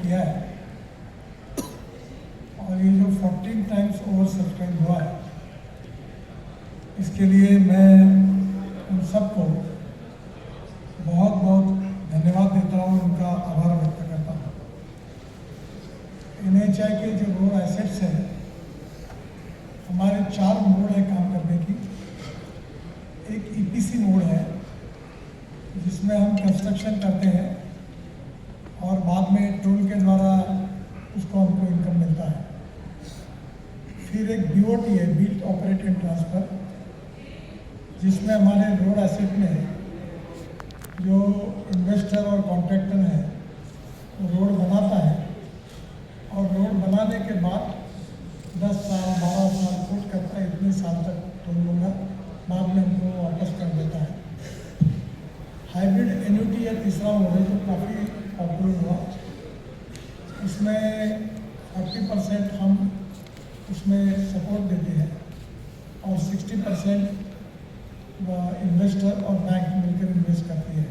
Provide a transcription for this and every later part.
किया है और ये जो 14 टाइम्स ओवर सब्सक्राइब हुआ है, इसके लिए मैं उन सबको बहुत बहुत धन्यवाद देता हूँ, उनका आभार व्यक्त करता हूँ। NHAI के जो रोड एसेट्स हैं, हमारे 4 मोड है काम करने की। एक EPC मोड है जिसमें हम कंस्ट्रक्शन करते हैं और बाद में टोल के द्वारा उसको हमको इनकम मिलता है। फिर एक BOT है, बिल्ड ऑपरेट एंड ट्रांसफर, जिसमें हमारे रोड एसेट में जो इन्वेस्टर और कॉन्ट्रैक्टर है वो रोड बनाता है और रोड बनाने के बाद 10 साल 12 साल कोट करता है, इतने साल तक टोल लूँगा, बाद में हमको वापस कर देता है। हाइब्रिड एन्युटी या तीसरा मॉडल जो काफ़ी पॉपुलर हुआ, इसमें 40% हम उसमें सपोर्ट देते हैं और 60% इन्वेस्टर और बैंक मिलकर इन्वेस्ट करती है।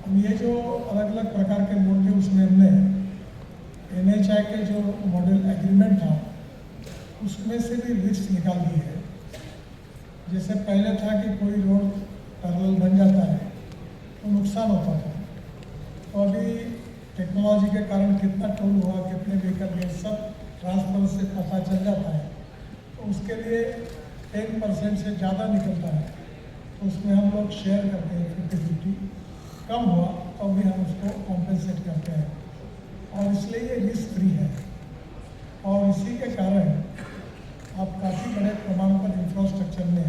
अब ये जो अलग अलग प्रकार के मोड थे, उसमें हमने NHAI के जो मॉडल एग्रीमेंट था उसमें से भी रिस्क निकाल दी है। जैसे पहले था कि कोई रोड पैरेलल बन जाता है तो नुकसान होता था, तो अभी टेक्नोलॉजी के कारण कितना टोल हुआ, कितने व्हीकल गए, सब ट्रांसफर से पता चल जाता है। तो उसके लिए 10% से ज़्यादा निकलता है तो उसमें हम लोग शेयर करते हैं 50-50। कम हुआ तो भी हम उसको कॉम्पेंसेट करते हैं और इसलिए ये रिस्क फ्री है। और इसी के कारण आप काफ़ी बड़े प्रमाण पर इंफ्रास्ट्रक्चर में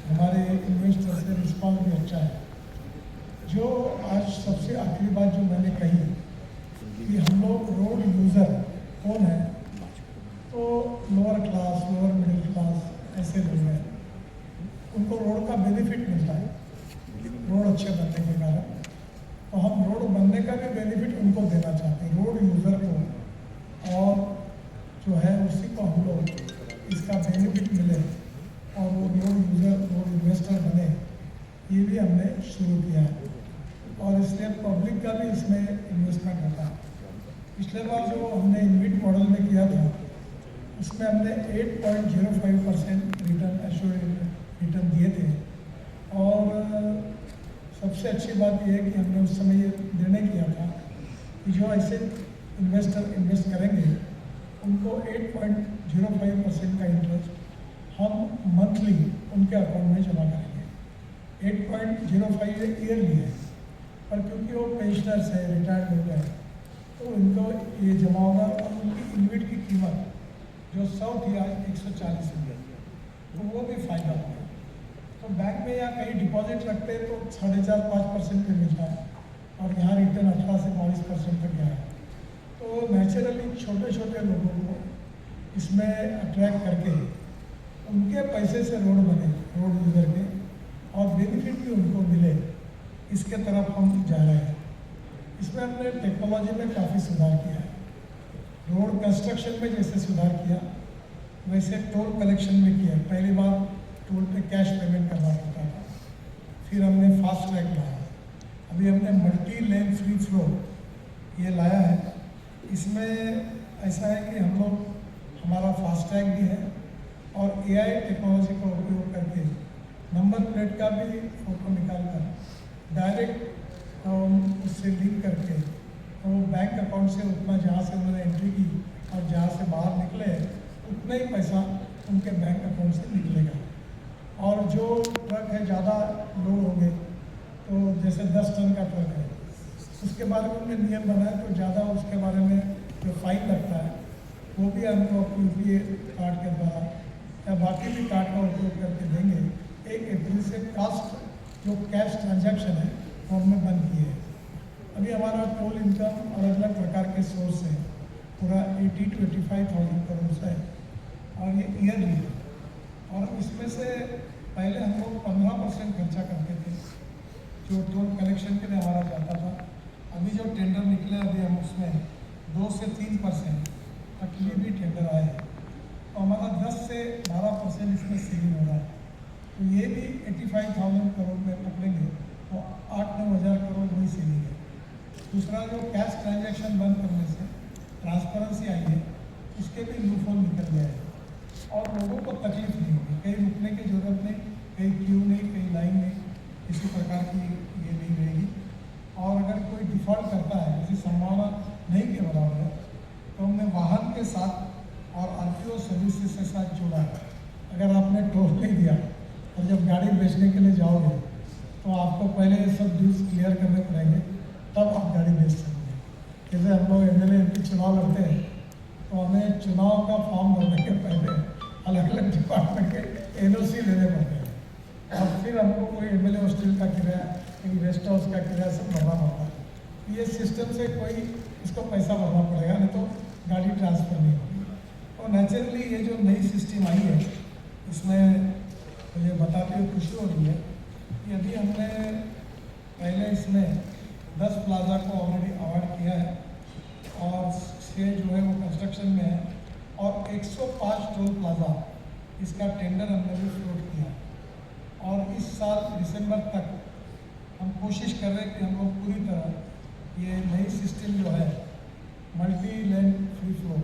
हमारे इन्वेस्टर से रिस्पॉन्स भी अच्छा है। जो आज सबसे आखिरी बात जो मैंने कही कि हम लोग रोड यूज़र कौन है, तो lower class, lower middle class ऐसे लोग हैं, उनको रोड का बेनिफिट मिलता है रोड अच्छे बनने के कारण। तो हम रोड बनने का भी बेनिफिट उनको देना चाहते हैं, रोड यूज़र को, और जो है उसी को हम लोग इसका बेनिफिट मिले और वो रोड यूज़र, रोड इन्वेस्टर बने, ये भी हमने शुरू किया है। और इसलिए पब्लिक का भी इसमें इन्वेस्टमेंट होता है। पिछले बार जो हमने इनविट मॉडल में किया था उसमें हमने 8.05% रिटर्न एश्योर्ड रिटर्न दिए थे। और सबसे अच्छी बात यह है कि हमने उस समय ये निर्णय किया था कि जो ऐसे इन्वेस्टर इन्वेस्ट करेंगे उनको 8.05% का इंटरेस्ट हम मंथली उनके अकाउंट में जमा करेंगे। 8.05 ईयरली है, पर क्योंकि वो पेंशनर्स है, रिटायर्ड लोग हैं, तो उनको ये जमा होगा और उनकी इनविट की कीमत जो 100 थी आज 140 हो गई, तो वो भी फायदा होगा। तो बैंक में या कहीं डिपॉजिट रखते हैं तो 4.5-5% पे मिलता है और यहाँ रिटर्न 18 से 22% तक गया है। तो नेचुरली छोटे छोटे लोगों को इसमें अट्रैक्ट करके उनके पैसे से रोड बने, रोड यूज़र के, और बेनिफिट भी उनको मिले, इसके तरफ हम जा रहे हैं। इसमें हमने टेक्नोलॉजी में काफ़ी सुधार किया है। रोड कंस्ट्रक्शन में जैसे सुधार किया वैसे टोल कलेक्शन में किया। पहली बार टोल पे कैश पेमेंट करना पड़ता था, फिर हमने फास्ट ट्रैक लाया, अभी हमने मल्टी लेन फ्री फ्लो ये लाया है। इसमें ऐसा है कि हम लोग, हमारा फास्ट ट्रैक भी है और AI टेक्नोलॉजी का उपयोग करके नंबर प्लेट का भी फोटो निकाल कर डायरेक्ट उससे लिंक करके तो बैंक अकाउंट से उतना जहाँ से उन्होंने एंट्री की और जहाँ से बाहर निकले उतना ही पैसा उनके बैंक अकाउंट से निकलेगा। और जो ट्रक है ज़्यादा लोड हो गए, तो जैसे 10 टन का ट्रक है, उसके बारे में उन्होंने नियम बनाया, तो ज़्यादा उसके बारे में जो फाइन लगता है वो भी हमको अपने UPA कार्ड के द्वारा या बाकी भी कार्ड का उपयोग करके देंगे। 1 अप्रैल से कास्ट जो कैश ट्रांजैक्शन है वो हमने बंद किए है। अभी हमारा टोल इनकम अलग अलग प्रकार के सोर्स है, पूरा 80 to 85,000 करोड़ है और ये ईयरली है। और इसमें से पहले हम लोग 15% खर्चा करते थे जो टोल कलेक्शन के लिए हमारा जाता था। अभी जो टेंडर निकले, अभी हम उसमें 2 से 3% तक भी टेंडर आए हैं, तो हमारा 10 से 12% इसमें सेविंग हो रहा है। तो ये भी 85,000 करोड़ में पकड़ेंगे तो 8-9 हज़ार करोड़ वही सेविंग है। दूसरा जो कैश ट्रांजैक्शन बंद करने से ट्रांसपेरेंसी आई है, उसके भी लूपहोल निकल गया है और लोगों को तकलीफ नहीं होगी, कहीं रुकने की जरूरत नहीं, कहीं क्यू नहीं, कहीं लाइन नहीं, किसी प्रकार की ये नहीं रहेगी। और अगर कोई डिफ़ॉल्ट करता है, किसी संभावना नहीं के बराबर है, तो हमने वाहन के साथ और RTO सर्विसेज के साथ जोड़ा है। अगर आपने टोल नहीं दिया और जब गाड़ी बेचने के लिए जाओगे तो आपको पहले ये सब ड्यूज क्लियर करने पड़ेंगे, तब आप गाड़ी बेच सकेंगे। जैसे हम लोग MLA MP चुनाव लड़ते हैं तो हमें चुनाव का फॉर्म भरने के पहले अलग अलग डिपार्टमेंट के NOC लेने पड़ते हैं और फिर हमको कोई MLA हॉस्टल का किराया, कोई गेस्ट हाउस का किराया सब भरना पड़ता है। ये सिस्टम से कोई इसको पैसा भरना पड़ेगा, नहीं तो गाड़ी ट्रांसफ़र नहीं होगी। और नेचुरली ये जो नई सिस्टम आई है, इसमें मुझे बताते हुए खुशी हो रही है कि अभी हमने पहले इसमें 10 प्लाजा को ऑलरेडी अवार्ड किया है और 6 जो है वो कंस्ट्रक्शन में है और 105 टोल प्लाजा इसका टेंडर हमने भी फ्लोट किया। और इस साल दिसंबर तक हम कोशिश कर रहे हैं कि हम लोग पूरी तरह ये नई सिस्टम जो है मल्टी लेन फ्री फ्लो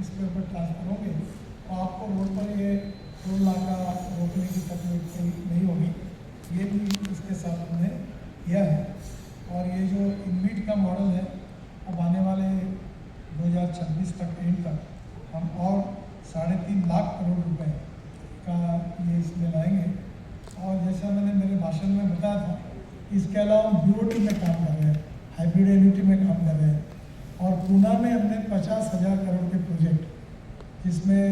इसके ऊपर ट्रांसफर होंगे और आपको रोड पर ये टोल नाका रोकने की तकलीफ नहीं होगी। ये भी इसके साथ हमने किया है। और ये जो इनवीट का मॉडल है, अब आने वाले 2026 तक एंड तक हम और 3.5 लाख करोड़ रुपए का ये इसमें लाएंगे। और जैसा मैंने मेरे भाषण में बताया था, इसके अलावा हम BOT में काम कर रहे हैं, हाइब्रिड एन्युटी में काम कर रहे हैं और पूना में हमने 50,000 करोड़ के प्रोजेक्ट, जिसमें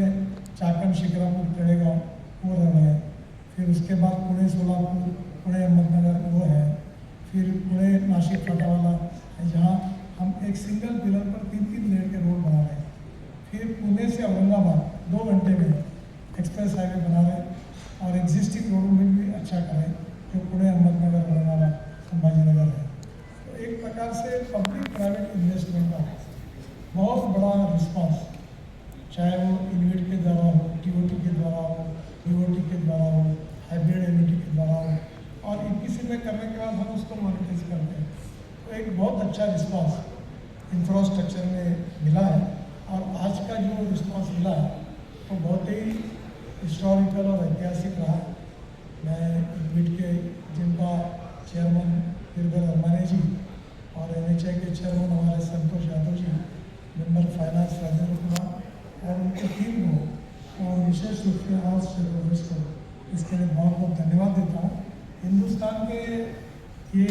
चाकम शिक्रापुर तड़ेगांव वो रह रहे हैं, फिर उसके बाद पुणे सोलापुर, पुणे अहमदनगर वो है, फिर पुणे नासिक फटावाला है, जहाँ हम एक सिंगल पिलर पर 3-3 लेन के रोड बना रहे हैं। फिर पुणे से औरंगाबाद 2 घंटे में एक्सप्रेस हाईवे बना रहे हैं और एग्जिस्टिंग रोड में भी अच्छा करें, जो पुणे अहमदनगर औरंगाबाद संभाजीनगर है। तो एक प्रकार से पब्लिक प्राइवेट इन्वेस्टमेंट का बहुत बड़ा रिस्पॉन्स, चाहे वो इनवेट के द्वारा हो, TOT के द्वारा हो, BOT के द्वारा हो, हाइब्रिड एन्युटी के द्वारा हो, और EPC में करने के बाद हम उसको मोनेटाइज करते हैं। तो एक बहुत अच्छा रिस्पांस इंफ्रास्ट्रक्चर में मिला है और आज का जो रिस्पांस मिला है वो तो बहुत ही हिस्टोरिकल और ऐतिहासिक रहा है। मैं इनविट के जिनका चेयरमैन गिरधर अरमाने जी और NHAI के चेयरमैन हमारे संतोष यादव जी, मेंबर फाइनेंस राजेंद्र कुमार और उनकी टीम को और विशेष रूप से आज शेयरहोल्डर्स को इसके लिए बहुत बहुत धन्यवाद देता हूँ। हिंदुस्तान के ये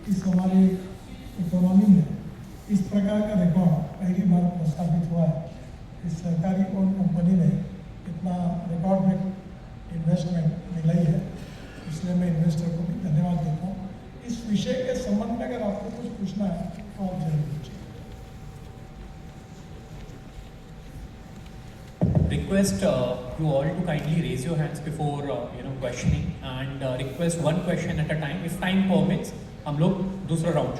इस हमारी इकोनॉमी में इस प्रकार का रिकॉर्ड पहली बार प्रस्तावित हुआ है। इस सरकारी ओन कंपनी में इतना रिकॉर्ड ब्रेक इन्वेस्टमेंट मिलाई है, इसलिए मैं इन्वेस्टर को भी धन्यवाद देता हूँ। इस विषय के संबंध में अगर आपको कुछ पूछना है तो आप जरूर पूछिए। Request you all to kindly raise your hands before questioning and request one question at a time. If time permits, हम लोग दूसरा राउंड